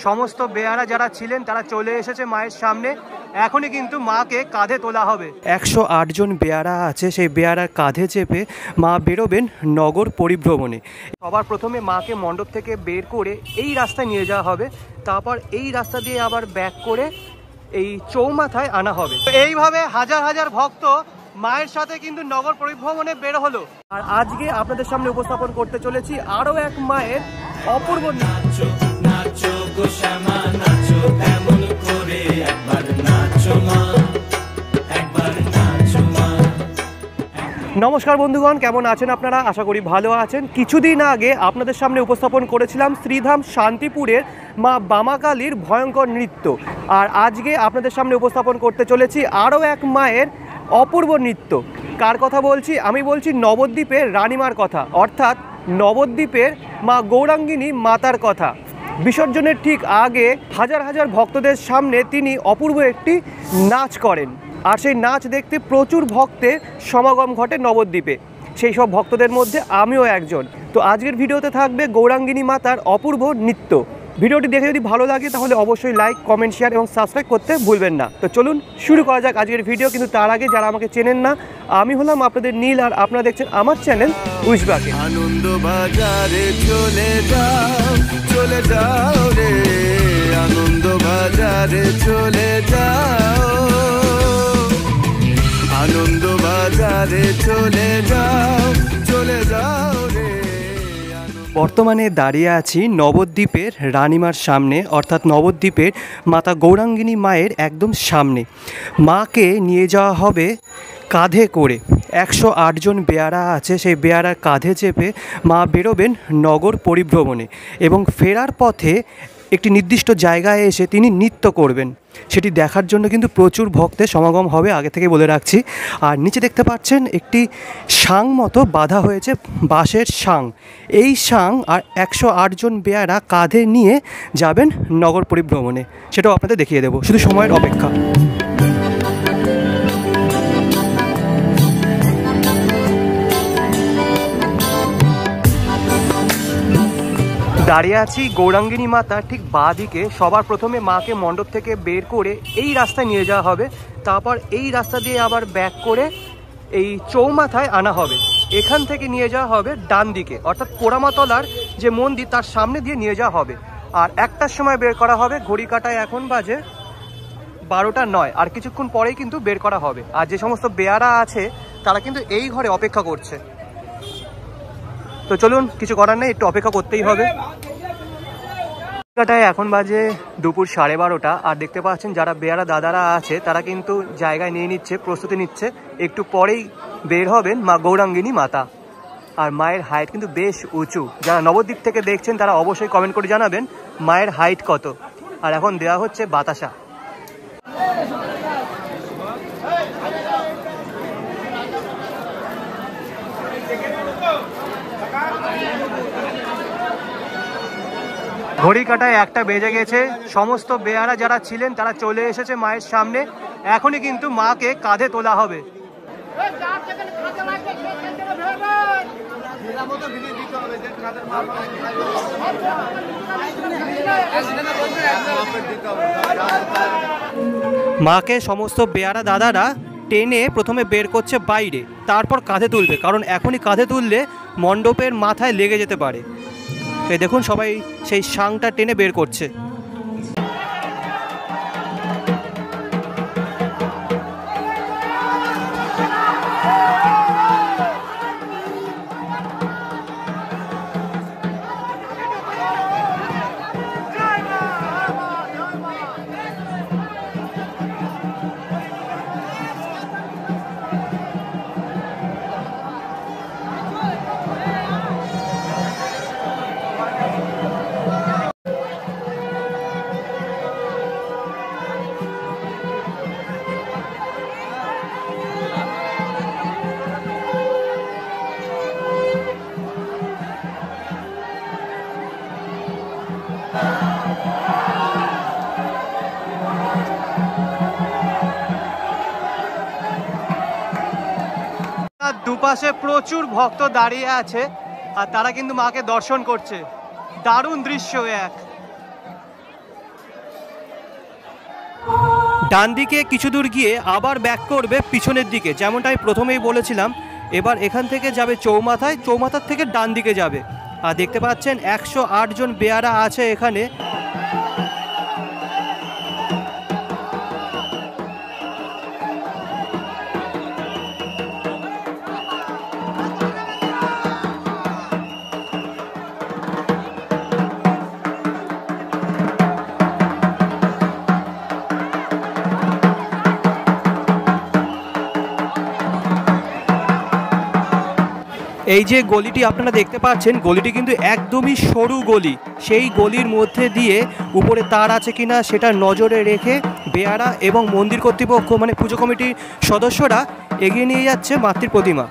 সমস্ত বেয়ারা যারা ছিলেন তারা চলে এসেছে মায়ের সামনে। এখনই কিন্তু মাকে কাঁধে তোলা হবে। 108 জন বেয়ারা আছে, সেই বেয়ারার কাঁধে চেপে মা বেরোবেন নগর পরিভ্রমণে। সবার প্রথমে মাকে মণ্ডপ থেকে বের করে এই রাস্তায় নিয়ে যাওয়া হবে, তারপর এই রাস্তা দিয়ে আবার ব্যাক করে এই চৌমাথায় আনা হবে। এইভাবে হাজার হাজার ভক্ত মায়ের সাথে কিন্তু নগর পরিভ্রমণে বের হলো। আর আজকে আপনাদের সামনে উপস্থাপন করতে চলেছি আরও এক মায়ের অপূর্ব নাচো নাচো গো শ্যামা নাচো তেমন করে একবার নাচো মা, একবার নাচো মা। নমস্কার বন্ধুগণ, কেমন আছেন আপনারা? আশা করি ভালো আছেন। কিছুদিন আগে আপনাদের সামনে উপস্থাপন করেছিলাম শ্রীধাম শান্তিপুরের মা বামাকালীর ভয়ঙ্কর নৃত্য। আর আজকে আপনাদের সামনে উপস্থাপন করতে চলেছি আরও এক মায়ের অপূর্ব নৃত্য। কার কথা বলছি? আমি বলছি নবদ্বীপের রানীমার কথা, অর্থাৎ নবদ্বীপের মা গৌরাঙ্গিনী মাতার কথা। বিসর্জনের ঠিক আগে হাজার হাজার ভক্তদের সামনে তিনি অপূর্ব একটি নাচ করেন, আর সেই নাচ দেখতে প্রচুর ভক্তের সমাগম ঘটে নবদ্বীপে। সেই সব ভক্তদের মধ্যে আমিও একজন। তো আজকের ভিডিওতে থাকবে গৌরাঙ্গিনী মাতার অপূর্ব নৃত্য। ভিডিওটি দেখে যদি ভালো লাগে তাহলে অবশ্যই লাইক, কমেন্ট, শেয়ার এবং সাবস্ক্রাইব করতে ভুলবেন না। তো চলুন শুরু করা যাক আজকের ভিডিও। কিন্তু তার আগে যারা আমাকে চেনেন না, আমি হলাম আপনাদের নীল, আর আপনারা দেখছেন আমার চ্যানেল উইশবাকে। আনন্দ বাজারে চলে যাও, চলে যাও রে, আনন্দ বাজারে চলে যাও, আনন্দ বাজারে চলে যাও, চলে যাও রে। বর্তমানে দাঁড়িয়ে আছি নবদ্বীপের রানীমার সামনে, অর্থাৎ নবদ্বীপের মাতা গৌরাঙ্গিনী মায়ের একদম সামনে। মাকে নিয়ে যাওয়া হবে কাঁধে করে। 108 জন বেয়ারা আছে, সেই বেয়ারার কাঁধে চেপে মা বেরোবেন নগর পরিভ্রমণে, এবং ফেরার পথে একটি নির্দিষ্ট জায়গায় এসে তিনি নৃত্য করবেন। সেটি দেখার জন্য কিন্তু প্রচুর ভক্তের সমাগম হবে, আগে থেকে বলে রাখছি। আর নিচে দেখতে পাচ্ছেন একটি সাং মতো বাঁধা হয়েছে, বাঁশের সাং। এই সাং আর 108 জন বেয়ারা কাঁধে নিয়ে যাবেন নগর পরিভ্রমণে, সেটাও আপনাদের দেখিয়ে দেবো, শুধু সময়ের অপেক্ষা। দাঁড়িয়ে আছি গৌরাঙ্গিনী মাতার ঠিক বাঁ দিকে। সবার প্রথমে মাকে মণ্ডপ থেকে বের করে এই রাস্তায় নিয়ে যাওয়া হবে, তারপর এই রাস্তা দিয়ে আবার ব্যাক করে এই চৌমাথায় আনা হবে। এখান থেকে নিয়ে যাওয়া হবে ডান দিকে, অর্থাৎ পোড়ামাতলার যে মন্দির তার সামনে দিয়ে নিয়ে যাওয়া হবে। আর 1টার সময় বের করা হবে, ঘড়ি কাটায় এখন বাজে 12টা 9, আর কিছুক্ষণ পরেই কিন্তু বের করা হবে। আর যে সমস্ত বেয়ারা আছে তারা কিন্তু এই ঘরে অপেক্ষা করছে। তো চলুন, কিছু করার নেই, একটু অপেক্ষা করতেই হবে। এখন বাজে দুপুর 12:30, আর দেখতে পাচ্ছেন যারা বেয়ারা দাদারা আছে তারা কিন্তু জায়গায় নিয়ে নিচ্ছে, প্রস্তুতি নিচ্ছে। একটু পরেই বের হবেন মা গৌরাঙ্গিনী মাতা। আর মায়ের হাইট কিন্তু বেশ উঁচু। যারা নবদ্বীপ থেকে দেখছেন তারা অবশ্যই কমেন্ট করে জানাবেন মায়ের হাইট কত। আর এখন দেওয়া হচ্ছে বাতাসা। ঘড়ি কাটায় 1টা বেজে গেছে। সমস্ত বেয়ারা যারা ছিলেন তারা চলে এসেছে মায়ের সামনে। এখনই কিন্তু মাকে কাঁধে তোলা হবে। মাকে সমস্ত বেয়ারা দাদারা টেনে প্রথমে বের করছে বাইরে, তারপর কাঁধে তুলবে, কারণ এখনই কাঁধে তুললে মণ্ডপের মাথায় লেগে যেতে পারে। এই দেখুন সবাই সেই সাংটা টেনে বের করছে। দুপাশে প্রচুর ভক্ত দাঁড়িয়ে আছে আর তারা কিন্তু মাকে দর্শন করছে। দারুণ দৃশ্য এক। ডান দিকে কিছু দূর গিয়ে আবার ব্যাক করবে পিছনের দিকে, যেমনটা আমি প্রথমেই বলেছিলাম। এবার এখান থেকে যাবে চৌমাথায়, চৌমাথার থেকে ডান দিকে যাবে। আর দেখতে পাচ্ছেন 108 জন বেয়ারা আছে এখানে। এই যে গলিটি আপনারা দেখতে পাচ্ছেন, গলিটি কিন্তু একদমই সরু গলি। সেই গলির মধ্যে দিয়ে উপরে তার আছে কিনা সেটা নজরে রেখে বেয়ারা এবং মন্দির কর্তৃপক্ষ মানে পুজো কমিটির সদস্যরা এগিয়ে নিয়ে যাচ্ছে মাতৃ প্রতিমা।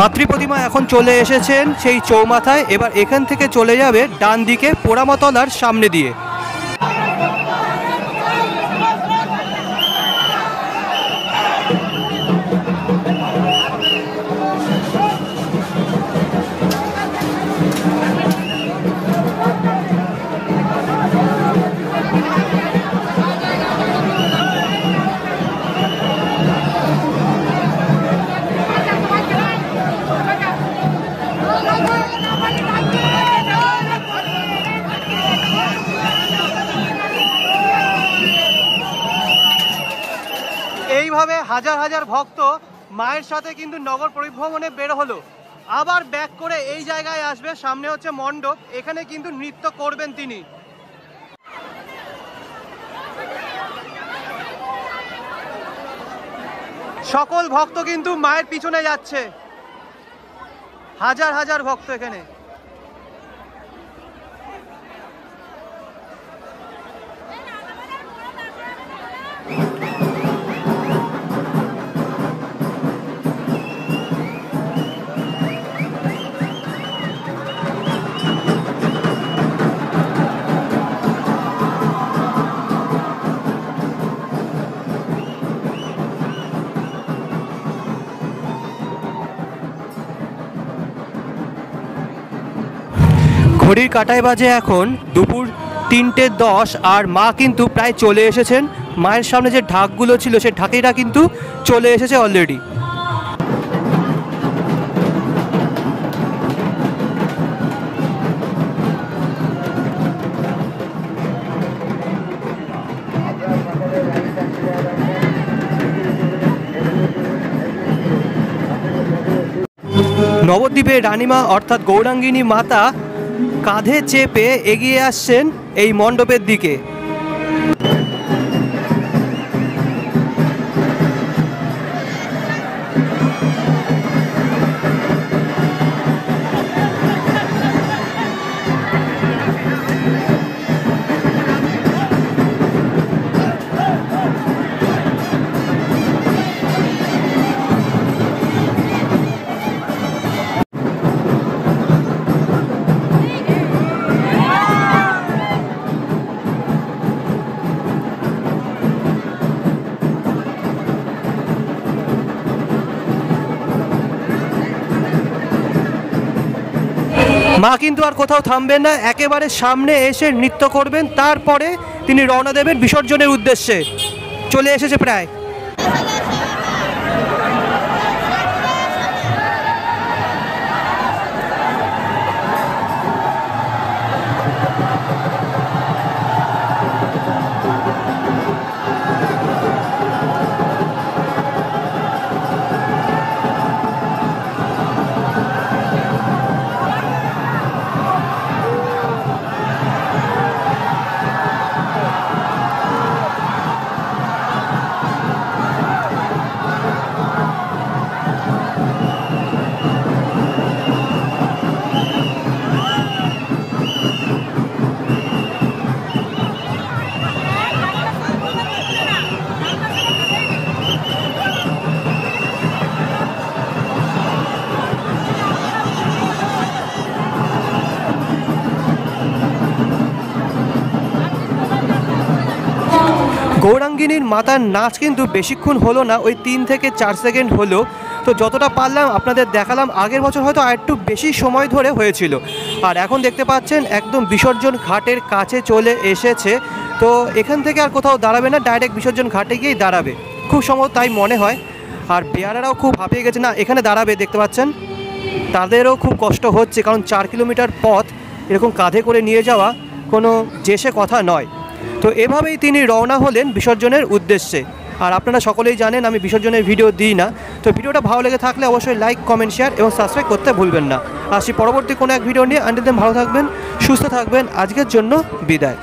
মাতৃ প্রতিমা এখন চলে এসেছেন সেই চৌমাথায়। এবার এখান থেকে চলে যাবে ডান দিকে পোড়ামাতলার সামনে দিয়ে। এইভাবে হাজার হাজার ভক্ত মায়ের সাথে কিন্তু নগর পরিভ্রমণে বের হলো। আবার ব্যাক করে এই জায়গায় আসবে, সামনে হচ্ছে মণ্ডপ, এখানে কিন্তু নৃত্য করবেন তিনি। সকল ভক্ত কিন্তু মায়ের পিছনে যাচ্ছে, হাজার হাজার ভক্ত এখানে। ঘড়ির কাঁটায় বাজে এখন দুপুর 3:10 আর মা কিন্তু প্রায় চলে এসেছেন। মায়ের সামনে যে ঢাকগুলো ছিল সেই ঢাকিটা কিন্তু চলে এসেছে অলরেডি। নবদ্বীপের রানীমা অর্থাৎ গৌরাঙ্গিনী মাতা কাঁধে চেপে এগিয়ে আসছেন এই মণ্ডপের দিকে। মা কিন্তু আর কোথাও থামবেন না, একেবারে সামনে এসে নৃত্য করবেন, তারপরে তিনি রওনা দেবেন বিসর্জনের উদ্দেশ্যে। চলে এসেছে প্রায়। গৌরাঙ্গিনীর মাতার নাচ কিন্তু বেশিক্ষণ হলো না, ওই 3 থেকে 4 সেকেন্ড হলো। তো যতটা পারলাম আপনাদের দেখালাম। আগের বছর হয়তো আর একটু বেশি সময় ধরে হয়েছিল। আর এখন দেখতে পাচ্ছেন একদম বিসর্জন ঘাটের কাছে চলে এসেছে। তো এখান থেকে আর কোথাও দাঁড়াবে না, ডাইরেক্ট বিসর্জন ঘাটে গিয়েই দাঁড়াবে, খুব সম্ভবত তাই মনে হয়। আর বেয়ারারাও খুব হাঁপিয়ে গেছে, না এখানে দাঁড়াবে, দেখতে পাচ্ছেন তাদেরও খুব কষ্ট হচ্ছে, কারণ 4 কিলোমিটার পথ এরকম কাঁধে করে নিয়ে যাওয়া কোনো জেসে কথা নয়। তো এভাবেই তিনি রওনা হলেন বিসর্জনের উদ্দেশ্যে। আর আপনারা সকলেই জানেন আমি বিসর্জনের ভিডিও দিই না। তো ভিডিওটা ভালো লেগে থাকলে অবশ্যই লাইক, কমেন্ট, শেয়ার এবং সাবস্ক্রাইব করতে ভুলবেন না। আসছি পরবর্তী কোনো এক ভিডিও নিয়ে। আনটিল দেন ভালো থাকবেন, সুস্থ থাকবেন। আজকের জন্য বিদায়।